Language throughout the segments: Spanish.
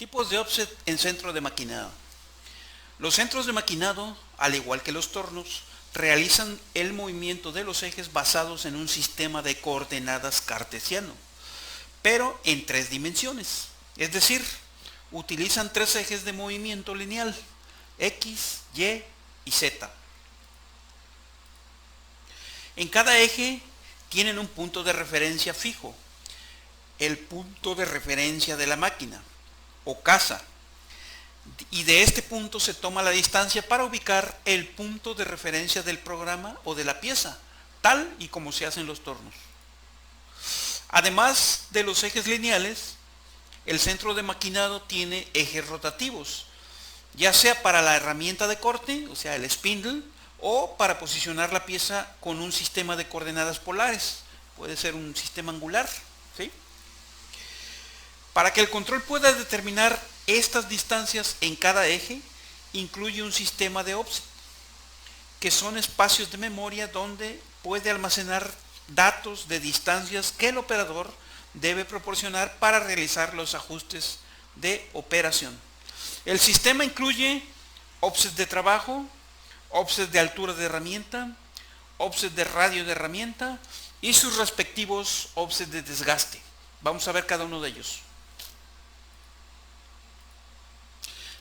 Tipos de offset en centro de maquinado. Los centros de maquinado, al igual que los tornos, realizan el movimiento de los ejes basados en un sistema de coordenadas cartesiano, pero en tres dimensiones. Es decir, utilizan tres ejes de movimiento lineal, X, Y y Z. En cada eje tienen un punto de referencia fijo, el punto de referencia de la máquina o casa, y de este punto se toma la distancia para ubicar el punto de referencia del programa o de la pieza, tal y como se hacen los tornos. Además de los ejes lineales, el centro de maquinado tiene ejes rotativos, ya sea para la herramienta de corte, o sea el spindle, o para posicionar la pieza con un sistema de coordenadas polares, puede ser un sistema angular, ¿sí? Para que el control pueda determinar estas distancias en cada eje, incluye un sistema de offset, que son espacios de memoria donde puede almacenar datos de distancias que el operador debe proporcionar para realizar los ajustes de operación. El sistema incluye offset de trabajo, offset de altura de herramienta, offset de radio de herramienta y sus respectivos offset de desgaste. Vamos a ver cada uno de ellos.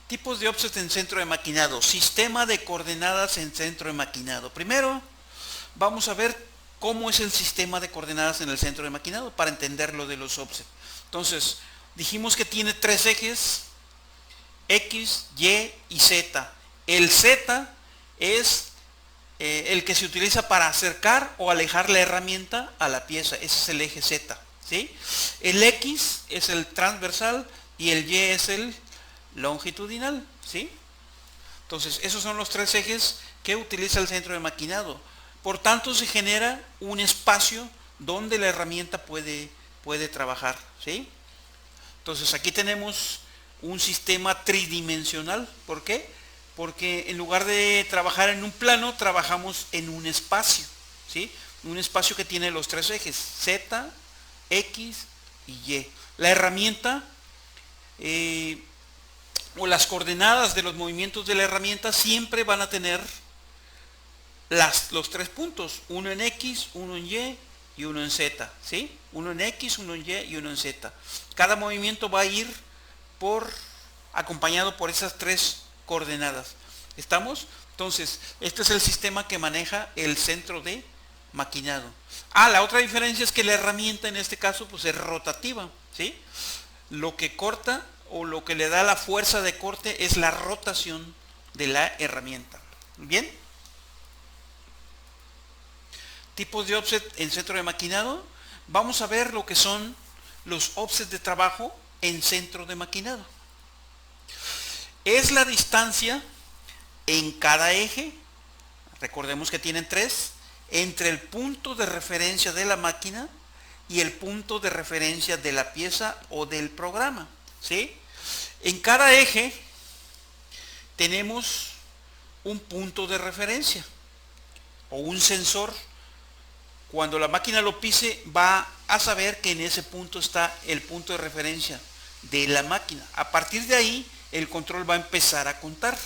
Tipos de offset en centro de maquinado. Sistema de coordenadas en centro de maquinado. Primero, vamos a ver cómo es el sistema de coordenadas en el centro de maquinado para entender lo de los offset. Entonces, dijimos que tiene tres ejes, X, Y y Z. El Z es el que se utiliza para acercar o alejar la herramienta a la pieza. Ese es el eje Z, ¿sí? El X es el transversal y el Y es el longitudinal, ¿sí? Entonces, esos son los tres ejes que utiliza el centro de maquinado. Por tanto, se genera un espacio donde la herramienta puede trabajar, ¿sí? Entonces, aquí tenemos un sistema tridimensional. ¿Por qué? Porque en lugar de trabajar en un plano, trabajamos en un espacio, ¿sí? Un espacio que tiene los tres ejes, Z, X y Y. La herramienta o las coordenadas de los movimientos de la herramienta siempre van a tener los tres puntos, uno en X, uno en Y y uno en Z, ¿sí? Uno en X, uno en Y y uno en Z. Cada movimiento va a ir acompañado por esas tres coordenadas. ¿Estamos? Entonces, este es el sistema que maneja el centro de maquinado. La otra diferencia es que la herramienta en este caso pues es rotativa, ¿sí? Lo que corta o lo que le da la fuerza de corte es la rotación de la herramienta. ¿Bien? Tipos de offset en centro de maquinado. Vamos a ver lo que son los offsets de trabajo en centro de maquinado. Es la distancia en cada eje, recordemos que tienen tres, entre el punto de referencia de la máquina y el punto de referencia de la pieza o del programa, ¿sí? En cada eje tenemos un punto de referencia o un sensor. Cuando la máquina lo pise, va a saber que en ese punto está el punto de referencia de la máquina. A partir de ahí, el control va a empezar a contar,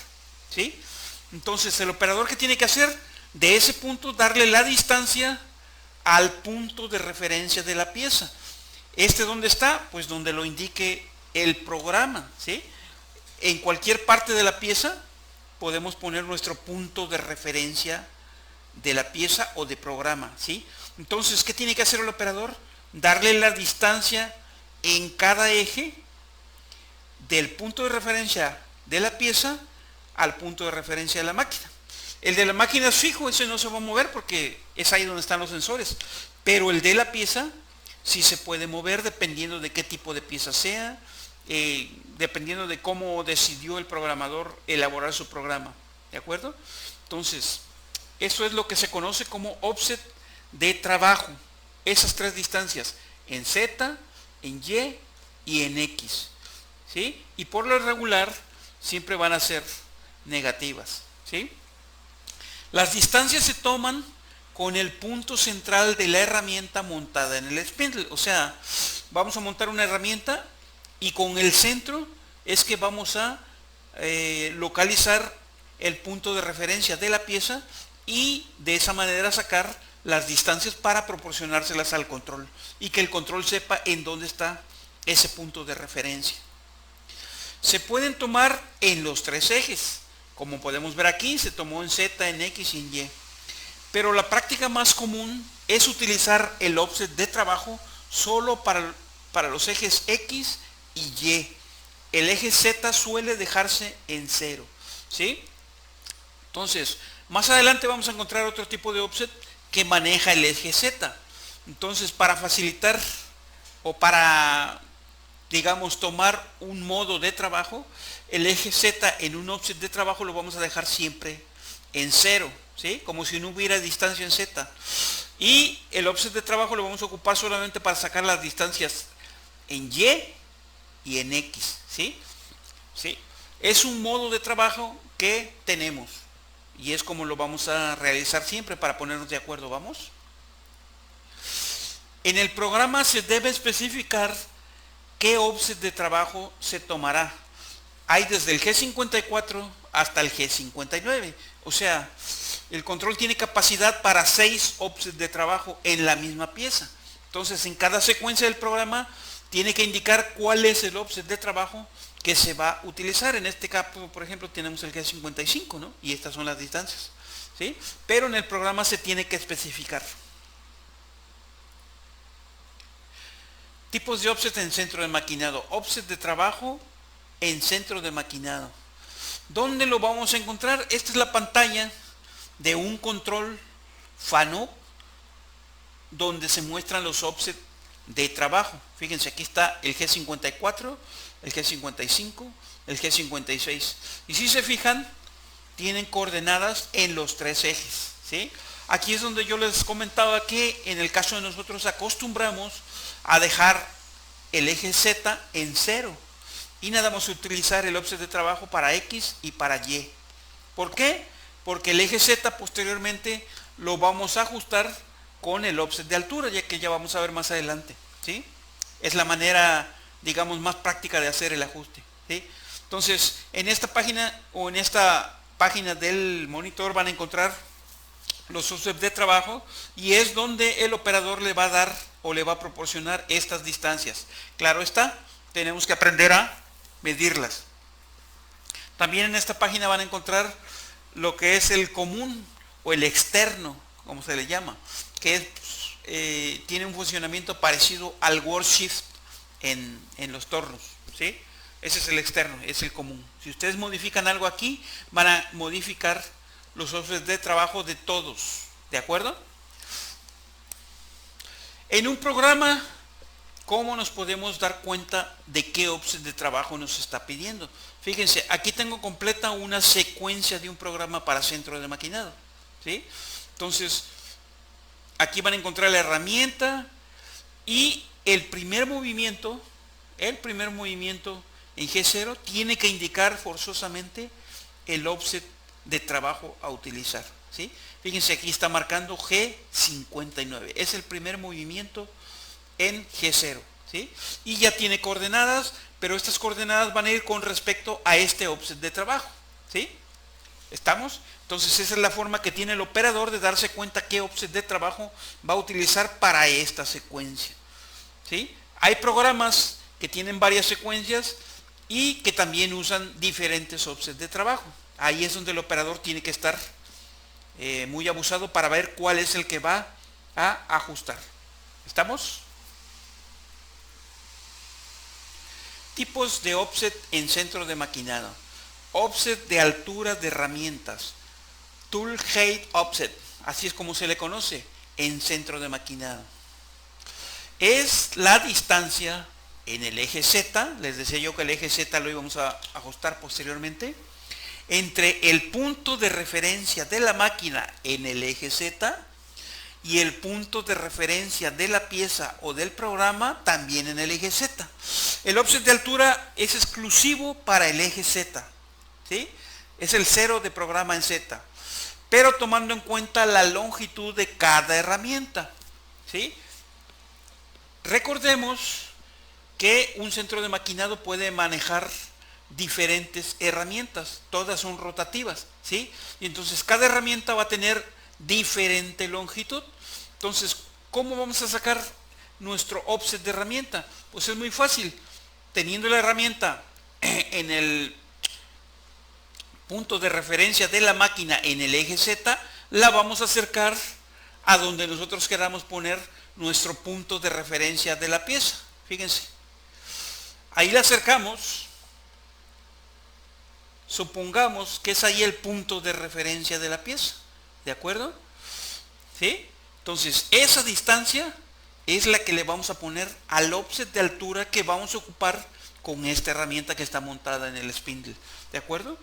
¿sí? Entonces, el operador, ¿qué tiene que hacer? De ese punto, darle la distancia al punto de referencia de la pieza. ¿Dónde está? Pues donde lo indique el programa, ¿sí? En cualquier parte de la pieza podemos poner nuestro punto de referencia de la pieza o de programa, ¿sí? Entonces, ¿qué tiene que hacer el operador? Darle la distancia en cada eje del punto de referencia de la pieza al punto de referencia de la máquina. El de la máquina es fijo, ese no se va a mover porque es ahí donde están los sensores, pero el de la pieza sí se puede mover dependiendo de qué tipo de pieza sea, dependiendo de cómo decidió el programador elaborar su programa, ¿de acuerdo? Entonces, eso es lo que se conoce como offset de trabajo, esas tres distancias, en Z, en Y y en X, ¿sí? Y por lo regular siempre van a ser negativas, ¿sí? Las distancias se toman con el punto central de la herramienta montada en el spindle. O sea, vamos a montar una herramienta y con el centro es que vamos a localizar el punto de referencia de la pieza y de esa manera sacar las distancias para proporcionárselas al control y que el control sepa en dónde está ese punto de referencia. Se pueden tomar en los tres ejes, como podemos ver aquí, se tomó en Z, en X y en Y. Pero la práctica más común es utilizar el offset de trabajo solo para los ejes X y Y. El eje Z suele dejarse en 0, ¿sí? Entonces, más adelante vamos a encontrar otro tipo de offset que maneja el eje Z. Entonces, para facilitar o para, digamos, tomar un modo de trabajo, el eje Z en un offset de trabajo lo vamos a dejar siempre en 0, ¿sí? Como si no hubiera distancia en Z. Y el offset de trabajo lo vamos a ocupar solamente para sacar las distancias en Y en X, ¿sí? ¿Sí? Es un modo de trabajo que tenemos y es como lo vamos a realizar siempre para ponernos de acuerdo, ¿vamos? En el programa se debe especificar qué offset de trabajo se tomará. Hay desde el G54 hasta el G59, o sea, el control tiene capacidad para 6 offsets de trabajo en la misma pieza. Entonces, en cada secuencia del programa tiene que indicar cuál es el offset de trabajo que se va a utilizar. En este caso, por ejemplo, tenemos el G55, ¿no? Y estas son las distancias, ¿sí? Pero en el programa se tiene que especificar. Tipos de offset en centro de maquinado. Offset de trabajo en centro de maquinado. ¿Dónde lo vamos a encontrar? Esta es la pantalla de un control FANUC donde se muestran los offsets de trabajo. Fíjense, aquí está el G54, el G55, el G56. Y si se fijan, tienen coordenadas en los tres ejes, ¿sí? Aquí es donde yo les comentaba que en el caso de nosotros acostumbramos a dejar el eje Z en 0 y nada más utilizar el offset de trabajo para X y para Y. ¿Por qué? Porque el eje Z posteriormente lo vamos a ajustar con el offset de altura, ya que ya vamos a ver más adelante, ¿sí? Es la manera, digamos, más práctica de hacer el ajuste, ¿sí? Entonces, en esta página o en esta página del monitor van a encontrar los offsets de trabajo y es donde el operador le va a dar o le va a proporcionar estas distancias. Claro está, tenemos que aprender a medirlas. También en esta página van a encontrar lo que es el común o el externo, como se le llama, que es, tiene un funcionamiento parecido al work shift en los tornos, ¿sí? Ese es el externo, es el común. Si ustedes modifican algo aquí, van a modificar los offsets de trabajo de todos, ¿de acuerdo? En un programa, ¿cómo nos podemos dar cuenta de qué offset de trabajo nos está pidiendo? Fíjense, aquí tengo completa una secuencia de un programa para centro de maquinado, ¿sí? Entonces, aquí van a encontrar la herramienta y el primer movimiento en G0 tiene que indicar forzosamente el offset de trabajo a utilizar, ¿sí? Fíjense, aquí está marcando G59, es el primer movimiento en G0, ¿sí? Y ya tiene coordenadas, pero estas coordenadas van a ir con respecto a este offset de trabajo, ¿sí? ¿Estamos? Entonces esa es la forma que tiene el operador de darse cuenta qué offset de trabajo va a utilizar para esta secuencia, ¿sí? Hay programas que tienen varias secuencias y que también usan diferentes offsets de trabajo. Ahí es donde el operador tiene que estar muy abusado para ver cuál es el que va a ajustar. ¿Estamos? Tipos de offset en centro de maquinado. Offset de altura de herramientas. Tool height offset, así es como se le conoce en centro de maquinado. Es la distancia en el eje Z, les decía yo que el eje Z lo íbamos a ajustar posteriormente, entre el punto de referencia de la máquina en el eje Z y el punto de referencia de la pieza o del programa también en el eje Z. El offset de altura es exclusivo para el eje Z, ¿sí? Es el 0 de programa en Z, pero tomando en cuenta la longitud de cada herramienta, ¿sí? Recordemos que un centro de maquinado puede manejar diferentes herramientas, todas son rotativas, ¿sí? Y entonces cada herramienta va a tener diferente longitud. Entonces, ¿cómo vamos a sacar nuestro offset de herramienta? Pues es muy fácil. Teniendo la herramienta en el punto de referencia de la máquina en el eje Z, la vamos a acercar a donde nosotros queramos poner nuestro punto de referencia de la pieza. Fíjense, ahí la acercamos, supongamos que es ahí el punto de referencia de la pieza, ¿de acuerdo? ¿Sí? Entonces esa distancia es la que le vamos a poner al offset de altura que vamos a ocupar con esta herramienta que está montada en el spindle, ¿de acuerdo?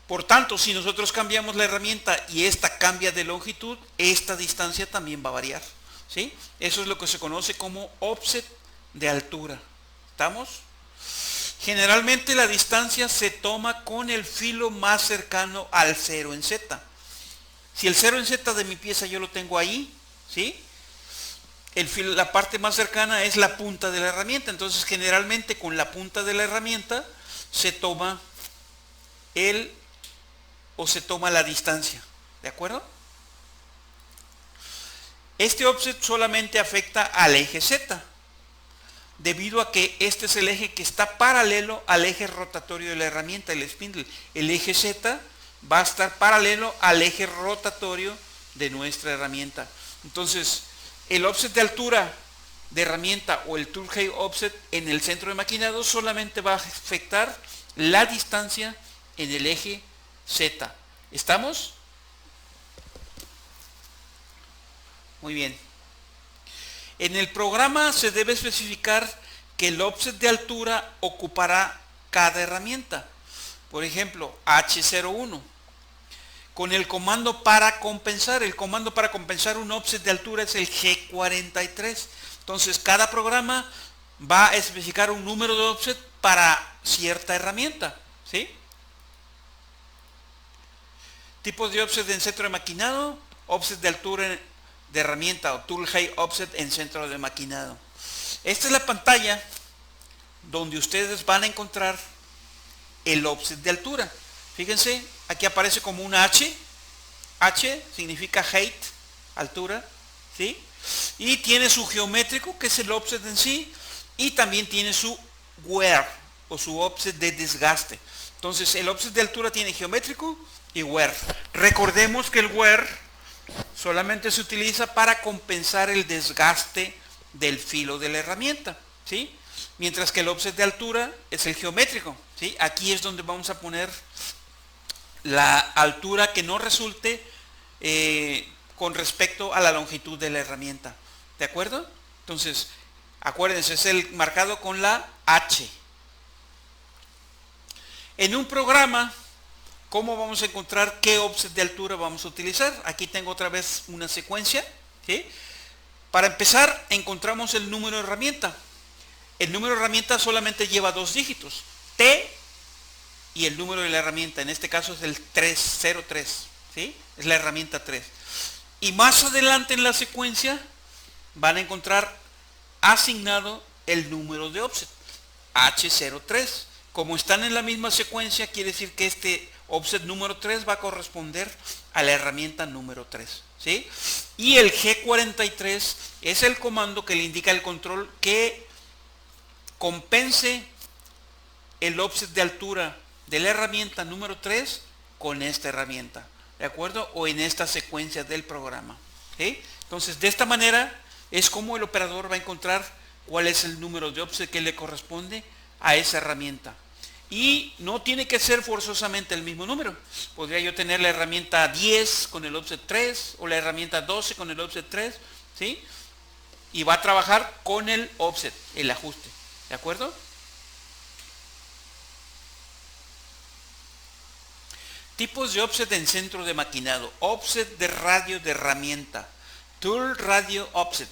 Por tanto, si nosotros cambiamos la herramienta y esta cambia de longitud, esta distancia también va a variar, ¿sí? Eso es lo que se conoce como offset de altura. ¿Estamos? Generalmente la distancia se toma con el filo más cercano al 0 en Z. Si el 0 en Z de mi pieza yo lo tengo ahí, ¿sí? La parte más cercana es la punta de la herramienta. Entonces generalmente con la punta de la herramienta se toma la distancia, ¿de acuerdo? Este offset solamente afecta al eje Z, debido a que este es el eje que está paralelo al eje rotatorio de la herramienta, el spindle. El eje Z va a estar paralelo al eje rotatorio de nuestra herramienta. Entonces, el offset de altura de herramienta o el tool height offset en el centro de maquinado solamente va a afectar la distancia en el eje Z. ¿Estamos? Muy bien. En el programa se debe especificar que el offset de altura ocupará cada herramienta. Por ejemplo, H01. Con el comando para compensar. El comando para compensar un offset de altura es el G43. Entonces, cada programa va a especificar un número de offset para cierta herramienta, ¿sí? Tipos de offset en centro de maquinado, offset de altura de herramienta o tool height offset en centro de maquinado. Esta es la pantalla donde ustedes van a encontrar el offset de altura. Fíjense, aquí aparece como una H. H significa height, altura, ¿sí? Y tiene su geométrico, que es el offset en sí, y también tiene su wear o su offset de desgaste. Entonces el offset de altura tiene geométrico y wear. Recordemos que el wear solamente se utiliza para compensar el desgaste del filo de la herramienta, ¿sí? Mientras que el offset de altura es el geométrico, ¿sí? Aquí es donde vamos a poner la altura que no resulte con respecto a la longitud de la herramienta, ¿de acuerdo? Entonces, acuérdense, es el marcado con la H. En un programa, ¿cómo vamos a encontrar qué offset de altura vamos a utilizar? Aquí tengo otra vez una secuencia, ¿sí? Para empezar, encontramos el número de herramienta. El número de herramienta solamente lleva 2 dígitos, T y el número de la herramienta. En este caso es el 303, ¿sí? Es la herramienta 3. Y más adelante en la secuencia van a encontrar asignado el número de offset, H03. Como están en la misma secuencia, quiere decir que este offset número 3 va a corresponder a la herramienta número 3, ¿sí? Y el G43 es el comando que le indica al control que compense el offset de altura de la herramienta número 3 con esta herramienta, ¿de acuerdo? O en esta secuencia del programa, ¿sí? Entonces, de esta manera es como el operador va a encontrar cuál es el número de offset que le corresponde a esa herramienta. Y no tiene que ser forzosamente el mismo número. Podría yo tener la herramienta 10 con el offset 3 o la herramienta 12 con el offset 3, ¿sí? Y va a trabajar con el offset, el ajuste, ¿de acuerdo? Tipos de offset en centro de maquinado. Offset de radio de herramienta. Tool radio offset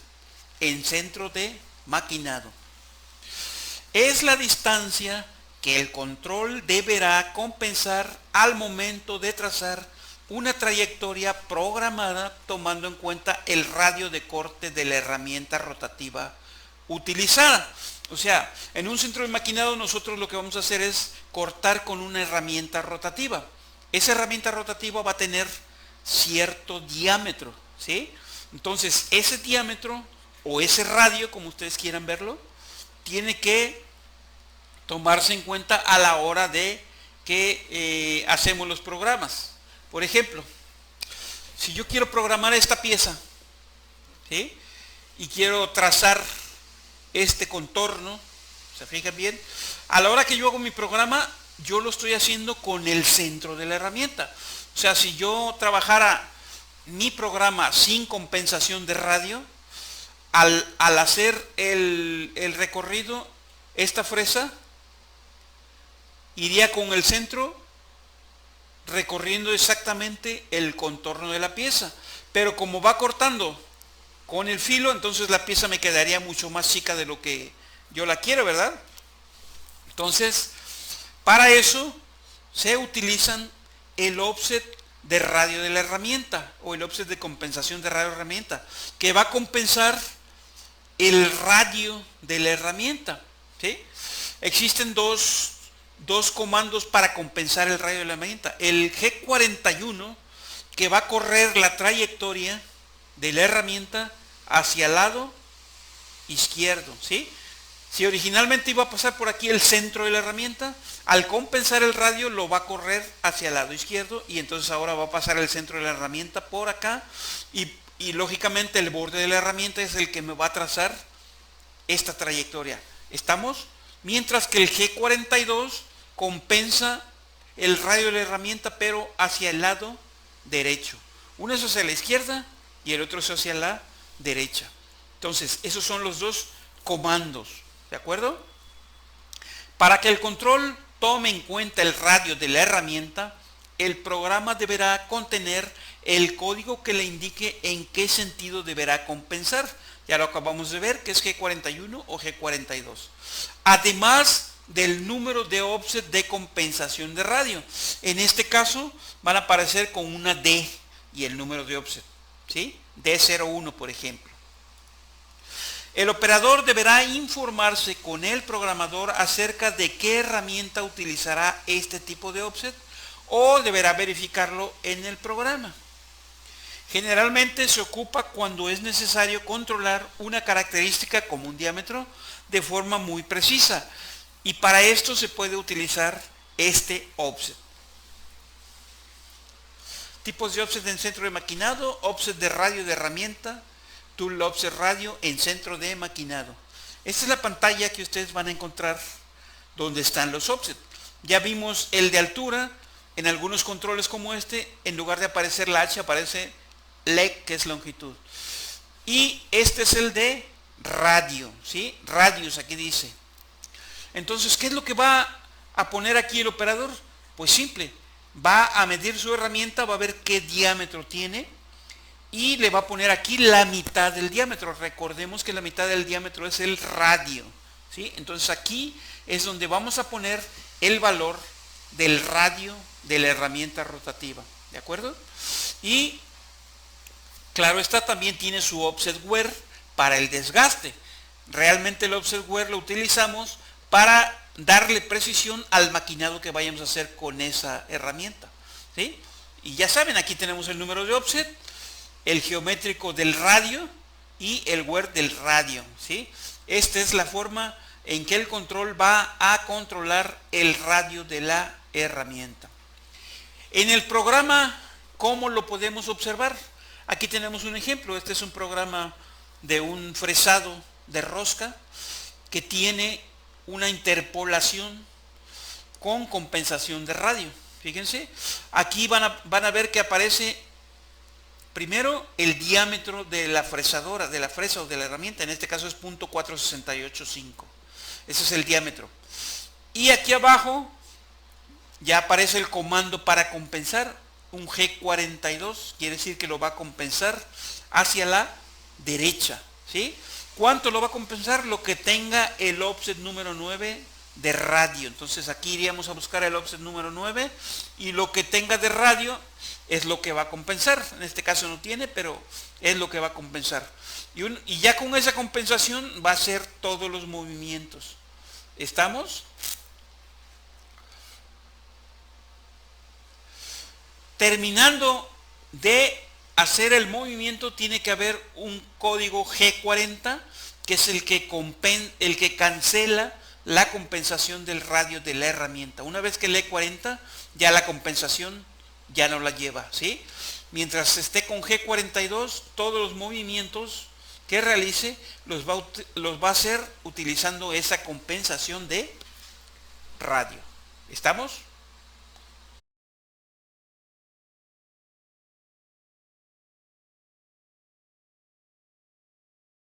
en centro de maquinado. Es la distancia que el control deberá compensar al momento de trazar una trayectoria programada tomando en cuenta el radio de corte de la herramienta rotativa utilizada. O sea, en un centro de maquinado nosotros lo que vamos a hacer es cortar con una herramienta rotativa. Esa herramienta rotativa va a tener cierto diámetro, ¿sí? Entonces, ese diámetro o ese radio, como ustedes quieran verlo, tiene que tomarse en cuenta a la hora de que hacemos los programas. Por ejemplo, si yo quiero programar esta pieza, ¿sí? Y quiero trazar este contorno, ¿se fijan bien? A la hora que yo hago mi programa, yo lo estoy haciendo con el centro de la herramienta. O sea, si yo trabajara mi programa sin compensación de radio, al hacer el recorrido, esta fresa iría con el centro recorriendo exactamente el contorno de la pieza. Pero como va cortando con el filo, entonces la pieza me quedaría mucho más chica de lo que yo la quiero, ¿verdad? Entonces, para eso se utilizan el offset de radio de la herramienta o el offset de compensación de radio de la herramienta, que va a compensar el radio de la herramienta, ¿sí? Existen dos comandos para compensar el radio de la herramienta. El G41, que va a correr la trayectoria de la herramienta hacia el lado izquierdo, ¿sí? Si originalmente iba a pasar por aquí el centro de la herramienta, al compensar el radio lo va a correr hacia el lado izquierdo y entonces ahora va a pasar el centro de la herramienta por acá y lógicamente el borde de la herramienta es el que me va a trazar esta trayectoria. ¿Estamos? Mientras que el G42 compensa el radio de la herramienta pero hacia el lado derecho. Uno es hacia la izquierda y el otro es hacia la derecha. Entonces, esos son los dos comandos, ¿de acuerdo? Para que el control tome en cuenta el radio de la herramienta, el programa deberá contener el código que le indique en qué sentido deberá compensar. Ya lo acabamos de ver, que es G41 o G42. Además del número de offset de compensación de radio. En este caso van a aparecer con una D y el número de offset, ¿sí? D01, por ejemplo. El operador deberá informarse con el programador acerca de qué herramienta utilizará este tipo de offset o deberá verificarlo en el programa. Generalmente se ocupa cuando es necesario controlar una característica como un diámetro de forma muy precisa y para esto se puede utilizar este offset. Tipos de offset en centro de maquinado: offset de radio de herramienta, tool offset radio en centro de maquinado. Esta es la pantalla que ustedes van a encontrar donde están los offset. Ya vimos el de altura. En algunos controles como este, en lugar de aparecer la H, aparece leg, que es longitud. Y este es el de radio, ¿sí? Radius, aquí dice. Entonces, ¿qué es lo que va a poner aquí el operador? Pues simple, va a medir su herramienta, va a ver qué diámetro tiene y le va a poner aquí la mitad del diámetro. Recordemos que la mitad del diámetro es el radio, ¿sí? Entonces aquí es donde vamos a poner el valor del radio de la herramienta rotativa, ¿de acuerdo? Y claro está, también tiene su offset wear para el desgaste. Realmente el offset wear lo utilizamos para darle precisión al maquinado que vayamos a hacer con esa herramienta, ¿sí? Y ya saben, aquí tenemos el número de offset, el geométrico del radio y el wear del radio, ¿sí? Esta es la forma en que el control va a controlar el radio de la herramienta. En el programa, ¿cómo lo podemos observar? Aquí tenemos un ejemplo. Este es un programa de un fresado de rosca que tiene una interpolación con compensación de radio. Fíjense, aquí van a ver que aparece primero el diámetro de la fresadora, de la fresa o de la herramienta. En este caso es .4685. Ese es el diámetro. Y aquí abajo ya aparece el comando para compensar, un G42, quiere decir que lo va a compensar hacia la derecha, ¿sí? ¿Cuánto lo va a compensar? Lo que tenga el offset número 9 de radio. Entonces aquí iríamos a buscar el offset número 9 y lo que tenga de radio es lo que va a compensar. En este caso no tiene, pero es lo que va a compensar. Y ya con esa compensación va a ser todos los movimientos. ¿Estamos? Terminando de hacer el movimiento tiene que haber un código G40 que es el que cancela la compensación del radio de la herramienta. Una vez que lee 40, ya la compensación ya no la lleva, ¿sí? Mientras esté con G42, todos los movimientos que realice los va a hacer utilizando esa compensación de radio. ¿Estamos?